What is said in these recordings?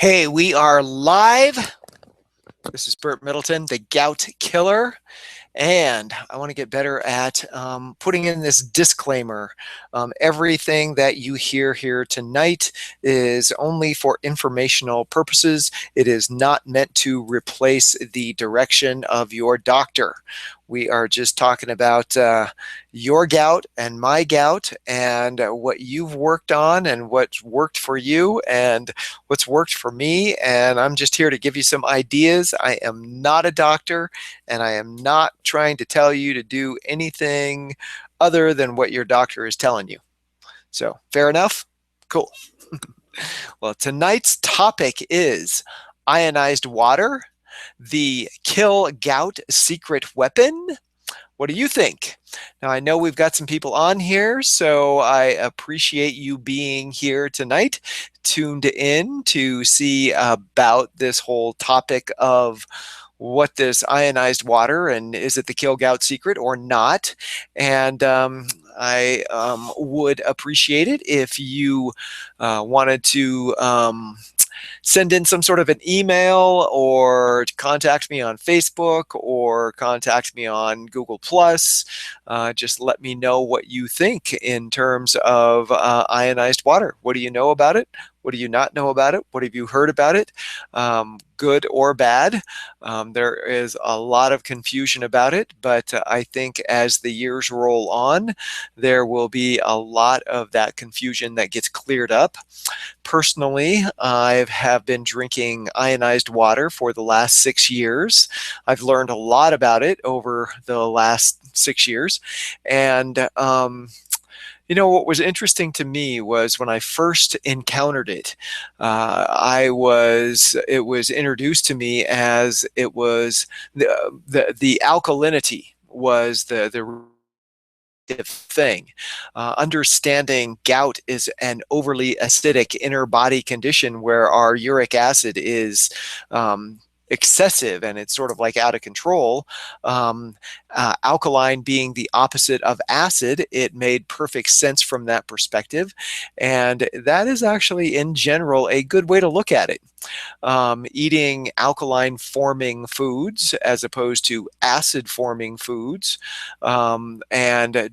Hey, we are live. This is Burt Middleton, the Gout Killer. And I want to get better at putting in this disclaimer. Everything that you hear here tonight is only for informational purposes. It is not meant to replace the direction of your doctor. We are just talking about your gout and my gout and what you've worked on and what's worked for you and what's worked for me. And I'm just here to give you some ideas. I am not a doctor, and I am not trying to tell you to do anything other than what your doctor is telling you. So, fair enough? Cool. Well, tonight's topic is ionized water, the kill gout secret weapon. What do you think? Now, I know we've got some people on here, so I appreciate you being here tonight, tuned in to see about this whole topic of what this ionized water and is it the kill gout secret or not. And I would appreciate it if you wanted to send in some sort of an email or contact me on Facebook or contact me on Google Plus. Just let me know what you think in terms of ionized water. What do you know about it? What do you not know about it? What have you heard about it? Good or bad? There is a lot of confusion about it, but I think as the years roll on, there will be a lot of that confusion that gets cleared up. Personally, I have been drinking ionized water for the last 6 years. I've learned a lot about it over the last 6 years. And what was interesting to me was when I first encountered it, it was introduced to me as it was the alkalinity was the thing. Understanding gout is an overly acidic inner body condition where our uric acid is excessive and it's sort of like out of control. Alkaline being the opposite of acid, it made perfect sense from that perspective. And that is actually, in general, a good way to look at it. Eating alkaline forming foods as opposed to acid forming foods, and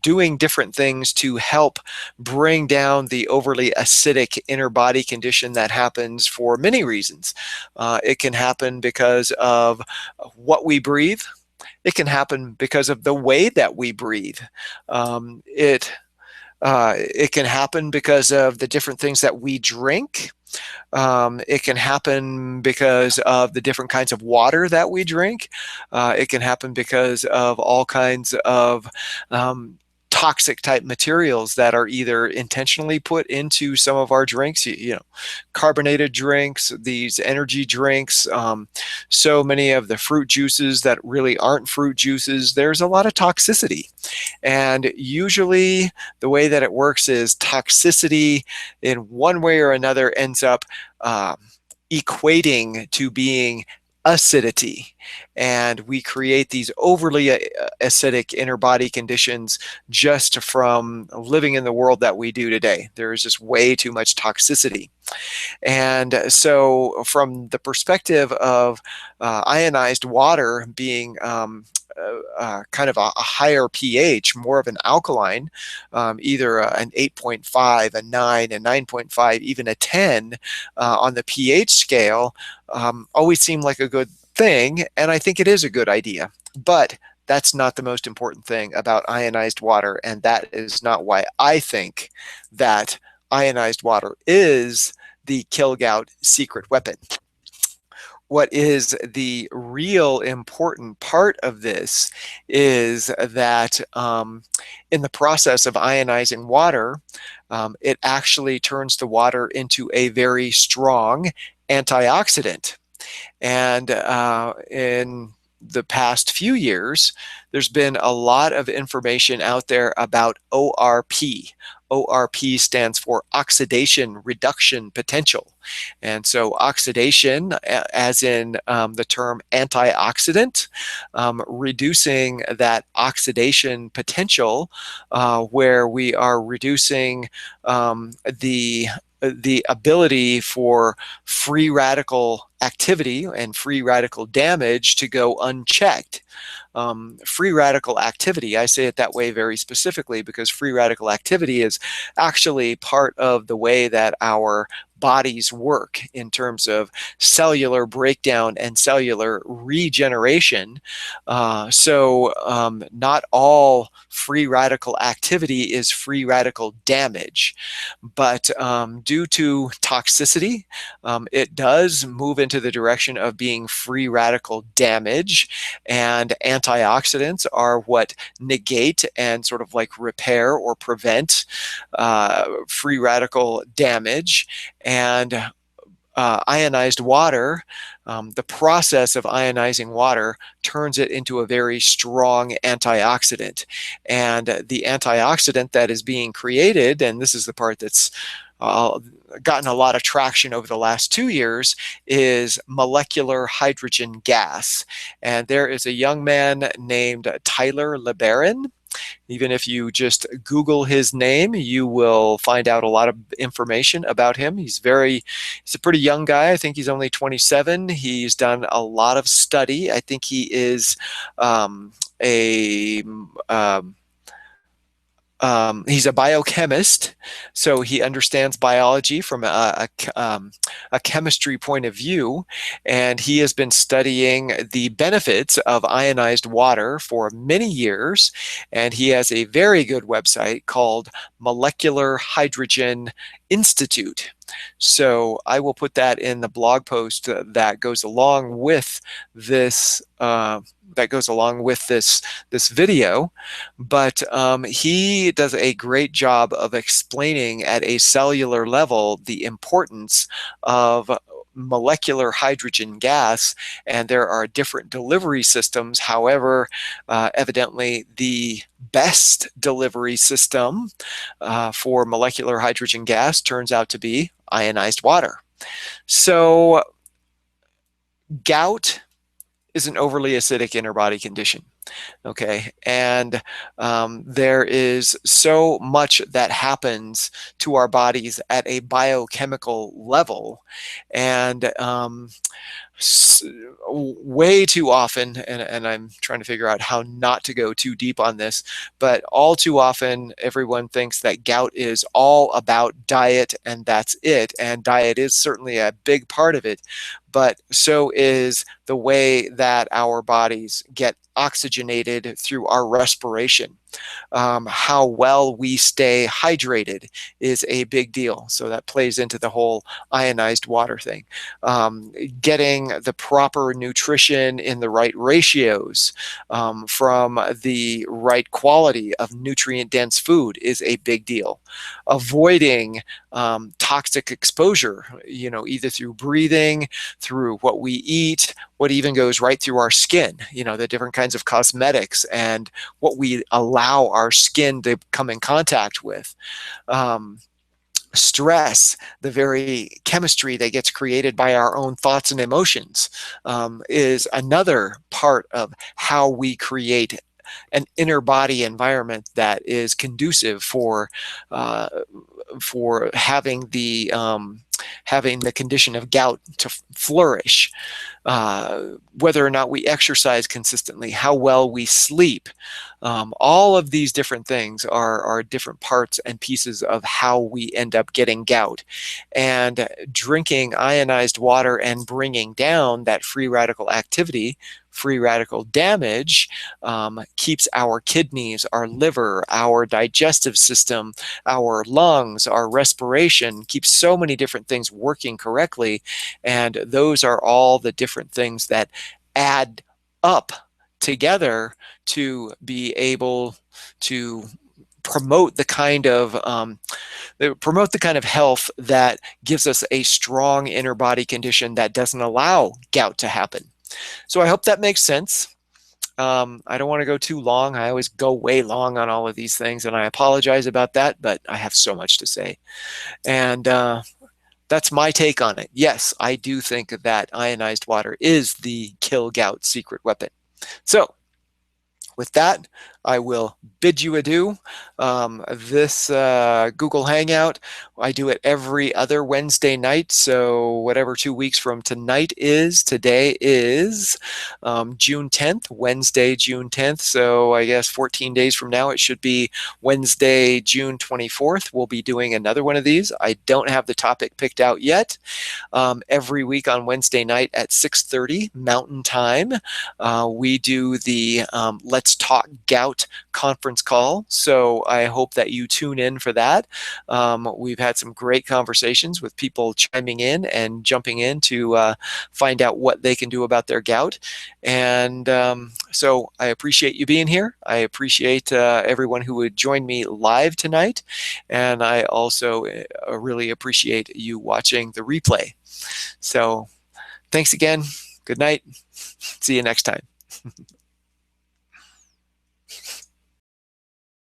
doing different things to help bring down the overly acidic inner body condition that happens for many reasons. It can happen because of what we breathe. It can happen because of the way that we breathe. It can happen because of the different things that we drink. It can happen because of the different kinds of water that we drink. It can happen because of all kinds of toxic type materials that are either intentionally put into some of our drinks, carbonated drinks, these energy drinks, so many of the fruit juices that really aren't fruit juices. There's a lot of toxicity. And usually the way that it works is toxicity in one way or another ends up equating to being acidity, and we create these overly acidic inner body conditions just from living in the world that we do today. There is just way too much toxicity. And so from the perspective of ionized water being kind of a higher pH, more of an alkaline, either an 8.5, a 9, a 9.5, even a 10 on the pH scale, always seemed like a good thing, and I think it is a good idea. But that's not the most important thing about ionized water, and that is not why I think that ionized water is the kill gout secret weapon. What is the real important part of this is that in the process of ionizing water, it actually turns the water into a very strong antioxidant. And in the past few years, there's been a lot of information out there about ORP. ORP stands for oxidation reduction potential. And so oxidation, as in the term antioxidant, reducing that oxidation potential where we are reducing the the ability for free radical activity and free radical damage to go unchecked. Free radical activity, I say it that way very specifically because free radical activity is actually part of the way that our bodies work in terms of cellular breakdown and cellular regeneration. Not all free radical activity is free radical damage, but due to toxicity, it does move into the direction of being free radical damage, and antioxidants are what negate and sort of like repair or prevent free radical damage. And ionized water, the process of ionizing water turns it into a very strong antioxidant. And the antioxidant that is being created, and this is the part that's gotten a lot of traction over the last 2 years, is molecular hydrogen gas. And there is a young man named Tyler Lebaron. Even if you just Google his name, you will find out a lot of information about him. He's a pretty young guy. I think he's only 27. He's done a lot of study. I think he is he's a biochemist, so he understands biology from a chemistry point of view, and he has been studying the benefits of ionized water for many years, and he has a very good website called Molecular Hydrogen Institute. So I will put that in the blog post that goes along with this this video. But he does a great job of explaining at a cellular level the importance of molecular hydrogen gas, and there are different delivery systems. However, evidently the best delivery system for molecular hydrogen gas turns out to be ionized water. So gout is an overly acidic inner body condition. Okay, and there is so much that happens to our bodies at a biochemical level, and way too often, and I'm trying to figure out how not to go too deep on this, but all too often everyone thinks that gout is all about diet and that's it, and diet is certainly a big part of it, but so is the way that our bodies get oxygenated through our respiration. How well we stay hydrated is a big deal. So that plays into the whole ionized water thing. Getting the proper nutrition in the right ratios from the right quality of nutrient-dense food is a big deal. Avoiding toxic exposure, either through breathing, through what we eat, what even goes right through our skin, the different kinds of cosmetics and what we allow our skin to come in contact with. Stress, the very chemistry that gets created by our own thoughts and emotions, is another part of how we create an inner body environment that is conducive for having the condition of gout to flourish. Whether or not we exercise consistently, how well we sleep, all of these different things are different parts and pieces of how we end up getting gout. And drinking ionized water and bringing down that free radical activity, free radical damage, keeps our kidneys, our liver, our digestive system, our lungs, our respiration, keeps so many different things working correctly. And those are all the different things that add up together to be able to promote the kind of health that gives us a strong inner body condition that doesn't allow gout to happen. So I hope that makes sense. I don't want to go too long. I always go way long on all of these things, and I apologize about that, but I have so much to say. And that's my take on it. Yes, I do think that ionized water is the kill gout secret weapon. So with that, I will bid you adieu. This Google Hangout, I do it every other Wednesday night. So whatever 2 weeks from tonight is, today is June 10th, Wednesday, June 10th. So I guess 14 days from now, it should be Wednesday, June 24th. We'll be doing another one of these. I don't have the topic picked out yet. Every week on Wednesday night at 6:30 Mountain Time. We do the Let's Talk Gout conference call. So I hope that you tune in for that. We've had some great conversations with people chiming in and jumping in to find out what they can do about their gout. And so I appreciate you being here. I appreciate everyone who would join me live tonight. And I also really appreciate you watching the replay. So thanks again. Good night. See you next time.